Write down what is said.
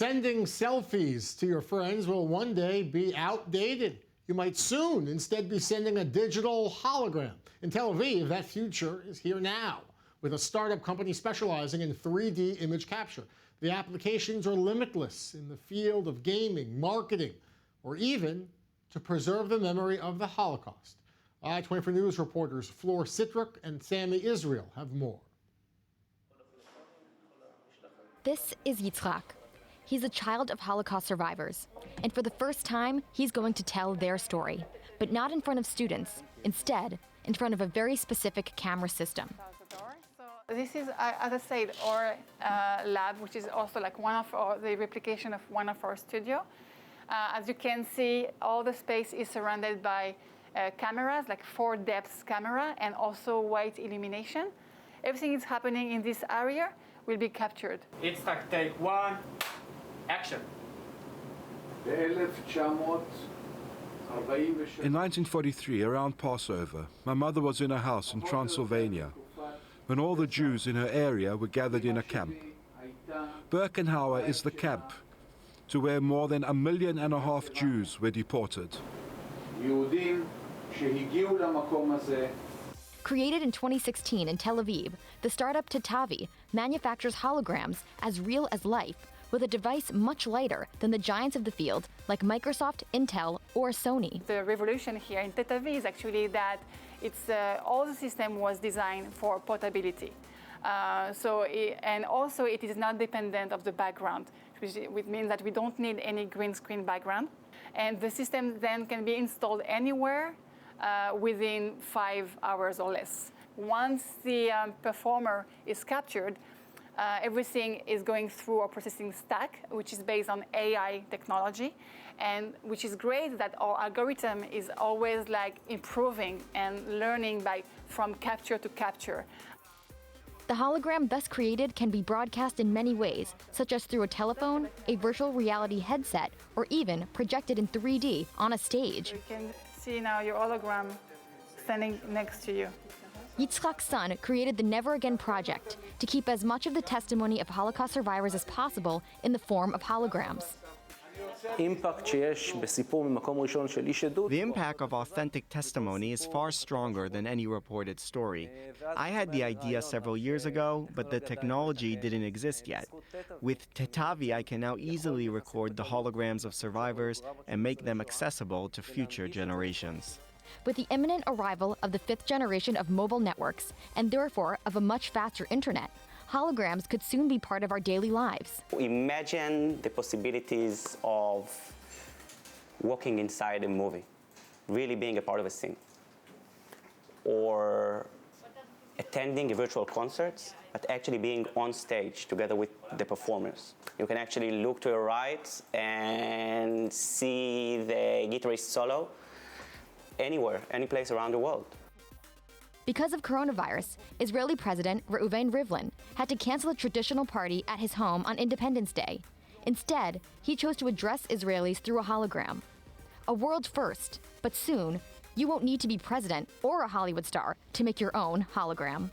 Sending selfies to your friends will one day be outdated. You might soon instead be sending a digital hologram. In Tel Aviv, that future is here now, with a startup company specializing in 3D image capture. The applications are limitless in the field of gaming, marketing, or even to preserve the memory of the Holocaust. I24news reporters Flor Sitrick and Sammy Israel have more. This is Yitzhak. He's a child of Holocaust survivors, and for the first time, he's going to tell their story, but not in front of students, instead, in front of a very specific camera system. This is, as I said, our lab, which is also like the replication of one of our studio. As you can see, all the space is surrounded by cameras, like 4 depths camera, and also white illumination. Everything is happening in this area will be captured. It's like take 1, action. In 1943, around Passover, my mother was in a house in Transylvania when all the Jews in her area were gathered in a camp. Birkenhauer is the camp to where more than 1.5 million Jews were deported. Created in 2016 in Tel Aviv, the startup Tatavi manufactures holograms as real as life, with a device much lighter than the giants of the field like Microsoft, Intel, or Sony. The revolution here in Tatavi is actually that all the system was designed for portability. And also it is not dependent of the background, which means that we don't need any green screen background. And the system then can be installed anywhere within 5 hours or less. Once the performer is captured, everything is going through our processing stack, which is based on AI technology, and which is great that our algorithm is always like improving and learning from capture to capture. The hologram thus created can be broadcast in many ways, such as through a telephone, a virtual reality headset, or even projected in 3D on a stage. You can see now your hologram standing next to you. Yitzhak's son created the Never Again project to keep as much of the testimony of Holocaust survivors as possible in the form of holograms. The impact of authentic testimony is far stronger than any reported story. I had the idea several years ago, but the technology didn't exist yet. With Tatavi, I can now easily record the holograms of survivors and make them accessible to future generations. With the imminent arrival of the 5th generation of mobile networks, and therefore of a much faster internet, holograms could soon be part of our daily lives. Imagine the possibilities of walking inside a movie, really being a part of a scene, or attending a virtual concert, but actually being on stage together with the performers. You can actually look to your right and see the guitarist solo anywhere, any place around the world. Because of coronavirus, Israeli President Reuven Rivlin had to cancel a traditional party at his home on Independence Day. Instead, he chose to address Israelis through a hologram. A world first, but soon, you won't need to be president or a Hollywood star to make your own hologram.